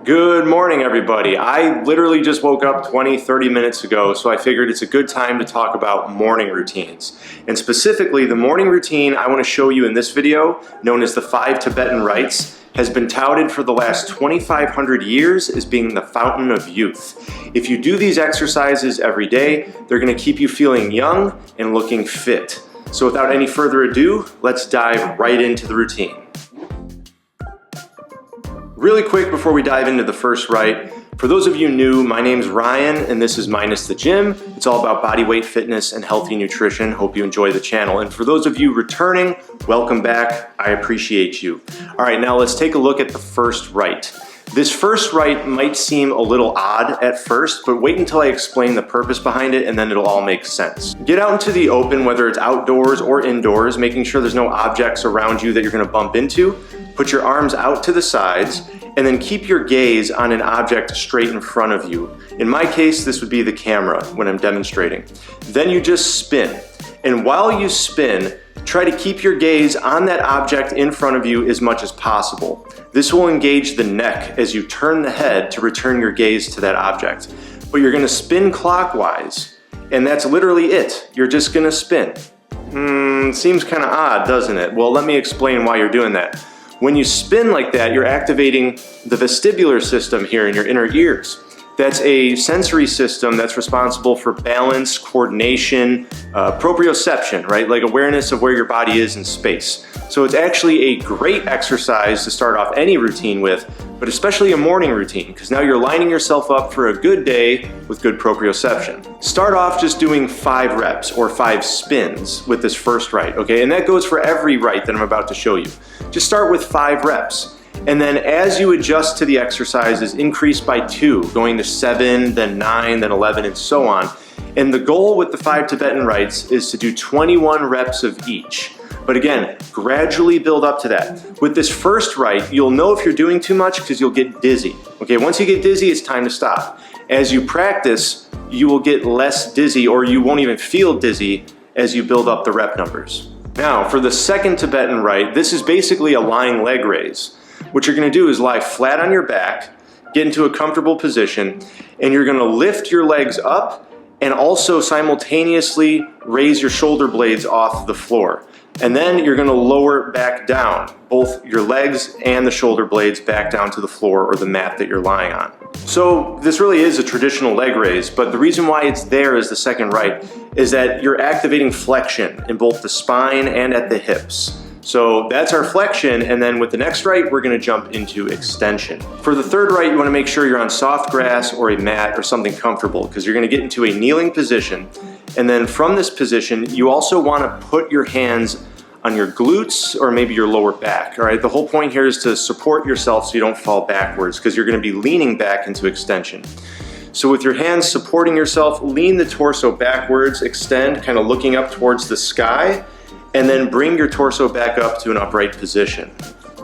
Good morning, everybody. I literally just woke up 20-30 minutes ago, so I figured it's a good time to talk about morning routines. And specifically, the morning routine I want to show you in this video, known as the 5 Tibetan Rites, has been touted for the last 2,500 years as being the fountain of youth. If you do these exercises every day, they're going to keep you feeling young and looking fit. So without any further ado, let's dive right into the routine. Really quick before we dive into the first rite, for those of you new, my name's Ryan and this is Minus the Gym. It's all about body weight fitness and healthy nutrition. Hope you enjoy the channel. And for those of you returning, welcome back. I appreciate you. All right, now let's take a look at the first rite. This first rite might seem a little odd at first, but wait until I explain the purpose behind it and then it'll all make sense. Get out into the open, whether it's outdoors or indoors, making sure there's no objects around you that you're gonna bump into. Put your arms out to the sides and then keep your gaze on an object straight in front of you. In my case, this would be the camera when I'm demonstrating. Then you just spin. And while you spin, try to keep your gaze on that object in front of you as much as possible. This will engage the neck as you turn the head to return your gaze to that object. But you're gonna spin clockwise, and that's literally it. You're just gonna spin. Seems kind of odd, doesn't it? Well, let me explain why you're doing that. When you spin like that, you're activating the vestibular system here in your inner ears. That's a sensory system that's responsible for balance, coordination, proprioception, right? Like awareness of where your body is in space. So it's actually a great exercise to start off any routine with, but especially a morning routine, because now you're lining yourself up for a good day with good proprioception. Start off just doing 5 reps or 5 spins with this first rite, okay? And that goes for every rite that I'm about to show you. Just start with 5 reps. And then as you adjust to the exercises, increase by 2, going to 7, then 9, then 11, and so on. And the goal with the 5 Tibetan Rites is to do 21 reps of each. But again, gradually build up to that. With this first rite, you'll know if you're doing too much because you'll get dizzy. Okay, once you get dizzy, it's time to stop. As you practice, you will get less dizzy, or you won't even feel dizzy as you build up the rep numbers. Now, for the second Tibetan Rite, this is basically a lying leg raise. What you're gonna do is lie flat on your back, get into a comfortable position, and you're gonna lift your legs up and also simultaneously raise your shoulder blades off the floor. And then you're gonna lower back down, both your legs and the shoulder blades back down to the floor or the mat that you're lying on. So this really is a traditional leg raise, but the reason why it's there as the second rite is that you're activating flexion in both the spine and at the hips. So that's our flexion, and then with the next rite, we're gonna jump into extension. For the third rite, you wanna make sure you're on soft grass or a mat or something comfortable, because you're gonna get into a kneeling position. And then from this position, you also wanna put your hands on your glutes or maybe your lower back, all right? The whole point here is to support yourself so you don't fall backwards, because you're gonna be leaning back into extension. So with your hands supporting yourself, lean the torso backwards, extend, kind of looking up towards the sky, and then bring your torso back up to an upright position.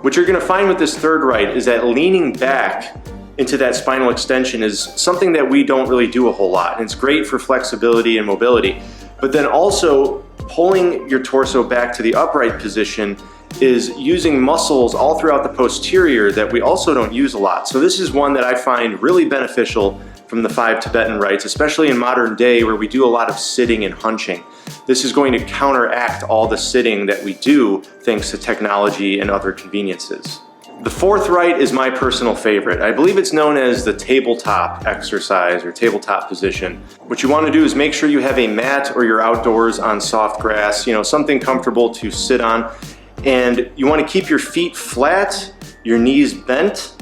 What you're gonna find with this third rite is that leaning back into that spinal extension is something that we don't really do a whole lot. And it's great for flexibility and mobility. But then also pulling your torso back to the upright position is using muscles all throughout the posterior that we also don't use a lot. So this is one that I find really beneficial from the 5 Tibetan Rites, especially in modern day where we do a lot of sitting and hunching. This is going to counteract all the sitting that we do thanks to technology and other conveniences. The fourth rite is my personal favorite. I believe it's known as the tabletop exercise or tabletop position. What you want to do is make sure you have a mat or you're outdoors on soft grass, something comfortable to sit on. And you want to keep your feet flat, your knees bent,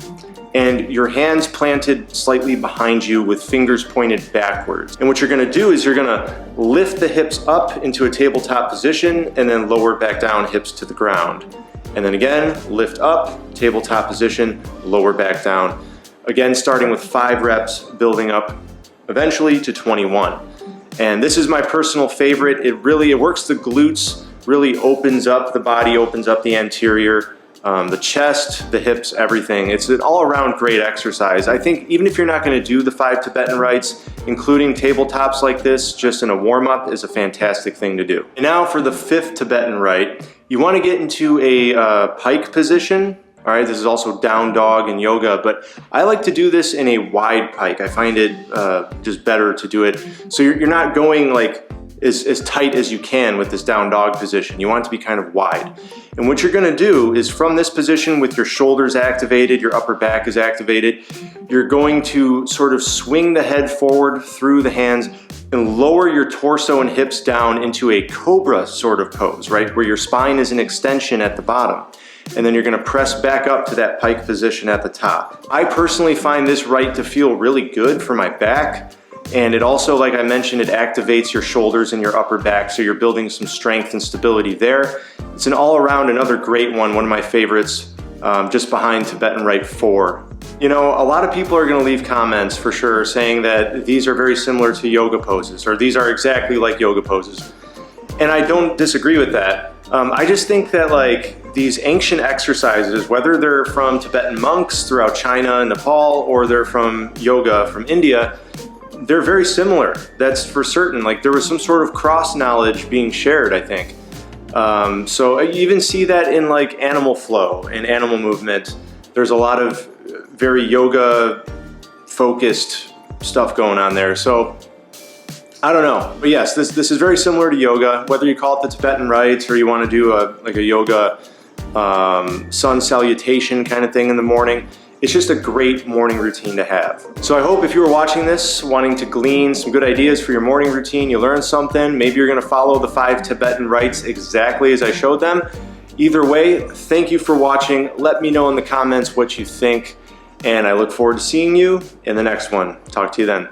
and your hands planted slightly behind you with fingers pointed backwards. And what you're gonna do is you're gonna lift the hips up into a tabletop position and then lower back down, hips to the ground. And then again, lift up, tabletop position, lower back down. Again, starting with 5 reps, building up eventually to 21. And this is my personal favorite. It works the glutes, really opens up the body, opens up the anterior, the chest, the hips, everything. It's an all-around great exercise. I think even if you're not going to do the 5 Tibetan Rites, including tabletops like this, just in a warm-up is a fantastic thing to do. And now for the 5th Tibetan Rite, you want to get into a pike position All right, this is also down dog in yoga, but I like to do this in a wide pike. I find it just better to do it. So you're not going like as tight as you can with this down dog position. You want it to be kind of wide. And what you're gonna do is from this position with your shoulders activated, your upper back is activated, you're going to sort of swing the head forward through the hands and lower your torso and hips down into a cobra sort of pose, right? Where your spine is an extension at the bottom. And then you're gonna press back up to that pike position at the top. I personally find this rite to feel really good for my back. And it also, like I mentioned, it activates your shoulders and your upper back, so you're building some strength and stability there. It's an all-around, another great one of my favorites, just behind Tibetan Rite 4. You know, a lot of people are gonna leave comments for sure saying that these are very similar to yoga poses, or these are exactly like yoga poses. And I don't disagree with that. I just think that like these ancient exercises, whether they're from Tibetan monks throughout China and Nepal, or they're from yoga from India, they're very similar. That's for certain. Like there was some sort of cross knowledge being shared, I think. So you even see that in like animal flow and animal movement. There's a lot of very yoga focused stuff going on there. So I don't know, but yes, this is very similar to yoga, whether you call it the Tibetan Rites or you want to do like a yoga sun salutation kind of thing in the morning. It's just a great morning routine to have. So I hope if you were watching this, wanting to glean some good ideas for your morning routine, you learned something. Maybe you're gonna follow the 5 Tibetan Rites exactly as I showed them. Either way, thank you for watching. Let me know in the comments what you think, and I look forward to seeing you in the next one. Talk to you then.